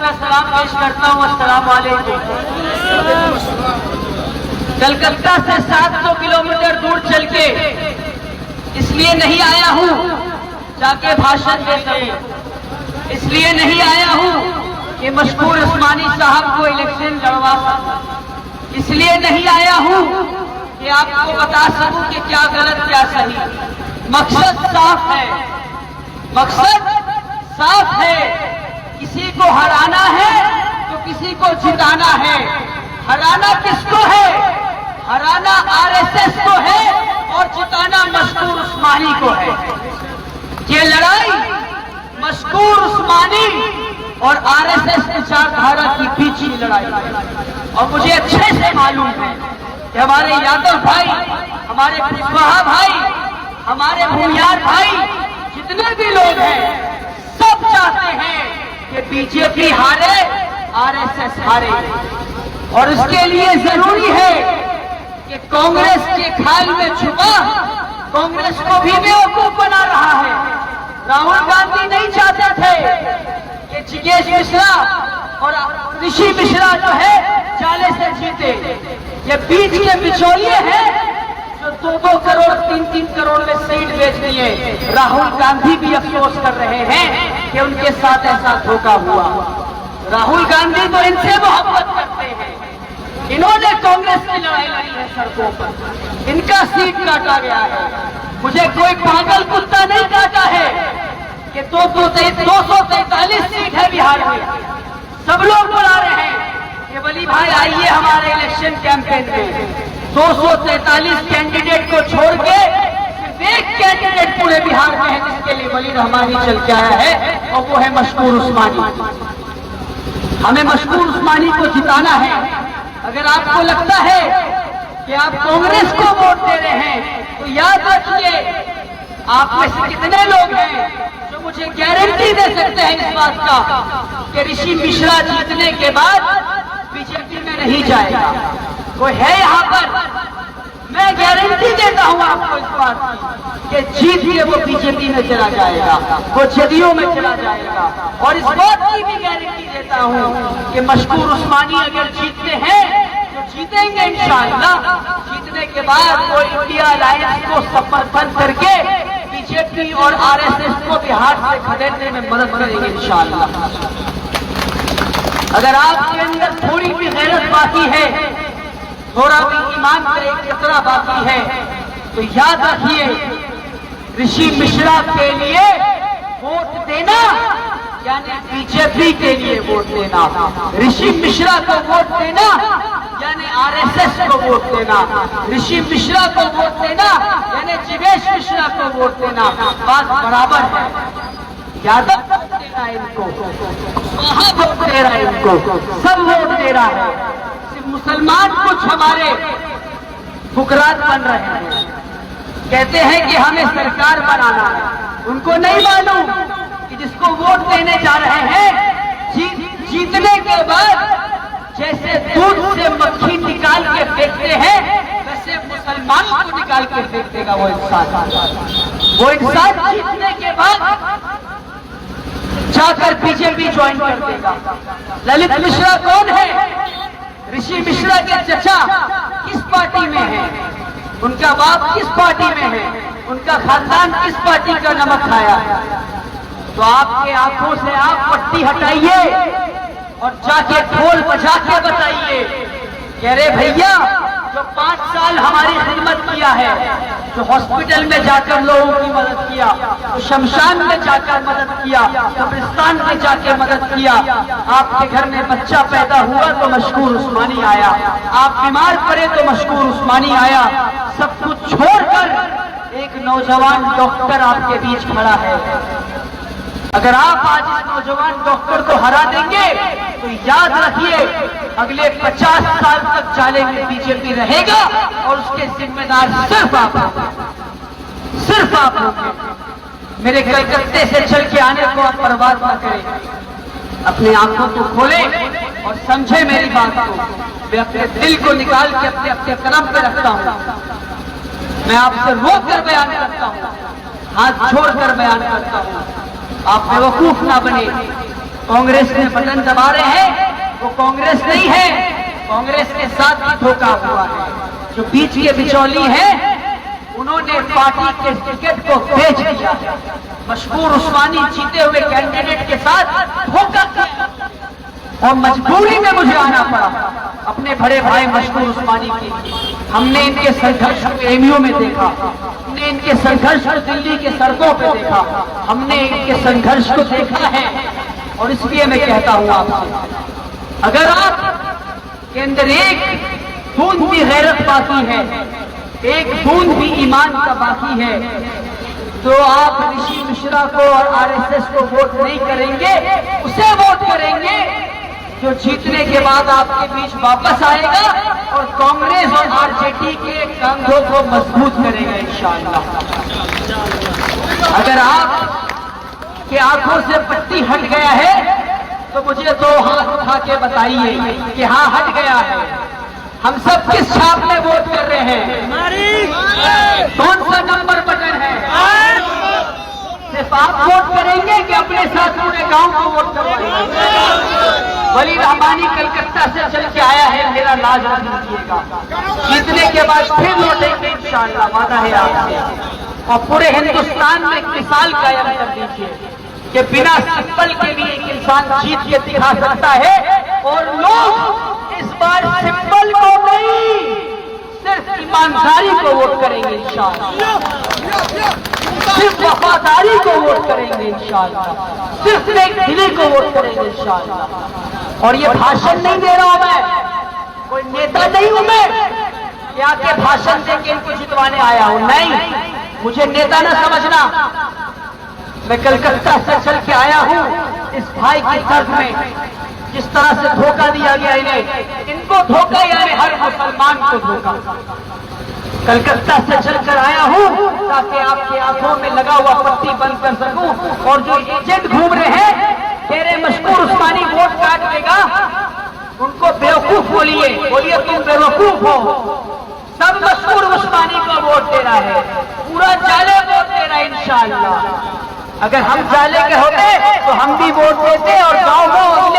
का सलाम पेश करता हूँ। अस्सलाम वालेकुम। कलकत्ता से 700 किलोमीटर दूर चल के इसलिए नहीं आया हूँ जाके भाषण दे सकूं, इसलिए नहीं आया हूँ कि मशहूर उस्मानी साहब को इलेक्शन लड़वा सकूं, इसलिए नहीं आया हूँ कि आपको बता सकूं कि क्या गलत क्या सही। मकसद साफ है, मकसद साफ है। किसी को हराना है तो किसी को जिताना है। हराना किसको है? हराना आरएसएस को है और जिताना मशहूर उस्मानी को है। ये लड़ाई मशहूर उस्मानी और आरएसएस विचारधारा की बीच की लड़ाई है। और मुझे अच्छे से मालूम है कि हमारे यादव भाई, हमारे कुशवाहा भाई, हमारे भूमियार भाई, जितने भी लोग हैं, सब चाहते हैं कि बीजेपी हारे, आरएसएस हारे। और इसके लिए जरूरी है कि कांग्रेस के खाल में छुपा कांग्रेस को भी बेवकूफ बना रहा है। राहुल गांधी नहीं चाहते थे कि जिग्नेश मिश्रा और ऋषि मिश्रा जो है जाले से जीते। ये बीच के बिचौलिए हैं जो 2-2 करोड़ 3-3 करोड़ में सीट बेच दिए। राहुल गांधी भी अफसोस कर रहे हैं कि उनके साथ ऐसा धोखा हुआ। राहुल गांधी तो इनसे मोहब्बत करते हैं, इन्होंने कांग्रेस की लड़ाई लड़ी है सड़कों पर, इनका सीट काटा गया है। मुझे कोई पागल कुत्ता नहीं काटा है कि 243 सीट है बिहार में। सब लोग बुला रहे हैं कि वली भाई आइए हमारे इलेक्शन कैंपेन में। 243 कैंडिडेट को छोड़ के सिर्फ एक कैंडिडेट पूरे बिहार में है जिसके लिए वली रहमानी चल के आया है, और वो है मशहूर उस्मानी। हमें मशहूर उस्मानी को जिताना है। अगर आपको लगता है कि आप कांग्रेस को वोट दे रहे हैं तो याद रखिए, आप में से कितने लोग हैं जो मुझे गारंटी दे सकते हैं इस बात का कि ऋषि मिश्रा जीतने के बाद बीजेपी में नहीं जाएगा। वो है यहाँ पर, मैं गारंटी देता हूँ आपको इस बात की कि जीत के वो बीजेपी में चला जाएगा, वो जदयू में चला जाएगा। और इस बात की भी गारंटी देता हूँ कि मशहूर उस्मानी अगर जीतते हैं तो जीतेंगे इंशाअल्लाह। जीतने के बाद वो इंडिया अलायंस को समर्थन करके बीजेपी और आरएसएस को बिहार से खदेड़ने में मदद करेंगे इंशाअल्लाह। अगर आपके अंदर थोड़ी भी गैरत बाकी है, थोड़ा भी ईमान का एक कतरा बाकी है, तो याद रखिए ऋषि मिश्रा के लिए वोट देना यानी बीजेपी के लिए वोट देना, ऋषि मिश्रा को वोट देना यानी आरएसएस को वोट देना, ऋषि मिश्रा को वोट देना यानी जिग्नेश मिश्रा को वोट देना, बात बराबर है। यादव वोट दे रहा है इनको, वहां वोट दे रहा है इनको, सब वोट दे रहा है। मुसलमान कुछ हमारे फुकरात बन रहे हैं, कहते हैं कि हमें सरकार बनाना है। उनको नहीं मालूम कि जिसको वोट देने जा रहे हैं जीतने के बाद जैसे दूध से मक्खी निकाल के फेंकते हैं, वैसे मुसलमान को निकाल के फेंक देगा वो इंसान। वो इंसान जीतने के बाद जाकर बीजेपी ज्वाइन कर देगा। ललित मिश्रा कौन है? ऋषि मिश्रा के चचा किस पार्टी में है, उनका बाप किस पार्टी में है, उनका खानदान किस पार्टी का नमक खाया है। तो आपके आंखों से आप पट्टी हटाइए और जाके ढोल बजा के बताइए कि अरे भैया, जो 5 साल हमारी खिदमत किया है, जो हॉस्पिटल में जाकर लोगों की मदद किया, तो शमशान में जाकर मदद किया, कब्रिस्तान में जाकर मदद किया, आपके घर में बच्चा पैदा हुआ तो मशहूर उस्मानी आया, आप बीमार पड़े तो मशहूर उस्मानी आया। सब कुछ छोड़कर एक नौजवान डॉक्टर आपके बीच खड़ा है। अगर आप आज इस नौजवान डॉक्टर को हरा देंगे तो याद रखिए अगले 50 साल तक जाले में बीजेपी रहेगा और उसके जिम्मेदार सिर्फ आप होंगे, सिर्फ आप होंगे। मेरे कलकत्ते से चल के आने को आप बर्बाद न करें, अपनी आंखों को खोलें और समझे मेरी बात को। मैं अपने दिल को निकाल के अपने कदम पे रखता हूँ, मैं आपसे रोक कर बयान करता हूँ, हाथ छोड़कर बयान करता हूँ। आप बेवकूफ ना बने, कांग्रेस ने बटन दबा रहे हैं वो कांग्रेस नहीं है, कांग्रेस के साथ ही धोखा हुआ है। जो बीच के बिचौली है उन्होंने पार्टी के टिकट को बेच दिया। मशकूर उस्मानी जीते हुए कैंडिडेट के साथ धोखा किया और मजबूरी में मुझे आना पड़ा अपने बड़े भाई मशकूर उस्मानी की। हमने इनके संघर्ष को एमयू में देखा, हमने इनके संघर्ष को दिल्ली के सड़कों पे देखा, हमने इनके संघर्ष को देखा है। और इसलिए मैं कहता हूं आपसे, अगर आप के अंदर एक बूंद भी गैरत बाकी है, एक बूंद भी ईमान का बाकी है, तो आप ऋषि मिश्रा को और आरएसएस को वोट नहीं करेंगे, उसे वोट करेंगे जो जीतने के बाद आपके बीच वापस आएगा और कांग्रेस और आरजेडी के कंधों को मजबूत करेगा इंशाअल्लाह। अगर आप के आंखों से पट्टी हट गया है तो मुझे दो हाथ उठा के बताइए कि हाँ हट गया है। हम सब किस छाप में वोट कर रहे हैं? कौन सा नंबर बटन है? सिर्फ आप वोट करेंगे कि अपने साथ पूरे गांव को वोट करवाएंगे? वली रहमानी कलकत्ता से चल के आया है, मेरा लाज न कीजिएगा। जीतने के बाद फिर लौटेंगे इंशाअल्लाह, वादा है आपसे। और पूरे हिंदुस्तान में एक मिसाल कायम कर दीजिए कि बिना सिंबल के भी एक इंसान जीत के दिखा सकता है। और लोग इस बार सिंबल को नहीं, सिर्फ ईमानदारी को वोट करेंगे इंशाअल्लाह, सिर्फ वफादारी को वोट करेंगे इंशाअल्लाह, सिर्फ एक दिली को वोट करेंगे इंशाअल्लाह। और ये भाषण नहीं दे रहा हूं मैं, कोई नेता नहीं हूं मैं कि आके भाषण देके इनको जितवाने आया हूं, नहीं, मुझे नेता ना समझना। मैं कलकत्ता से चल के आया हूं इस भाई के दर्द में, जिस तरह से धोखा दिया गया इन्हें, इनको धोखा यानी हर मुसलमान को धोखा। कलकत्ता से चलकर आया हूं ताकि आपकी आंखों में लगा हुआ पट्टी बंद कर सकूं। और जो एजेंट घूम रहे हैं तेरे मशकूर उस्मानी वोट काट देगा, उनको बेवकूफ बोलिए, बोलिए तुम बेवकूफ हो। सब मशकूर उस्मानी को वोट दे रहा है, पूरा जाले वोट दे रहा है इंशाअल्लाह। अगर हम जाले के होते तो हम भी वोट देते और गांव गांव अगले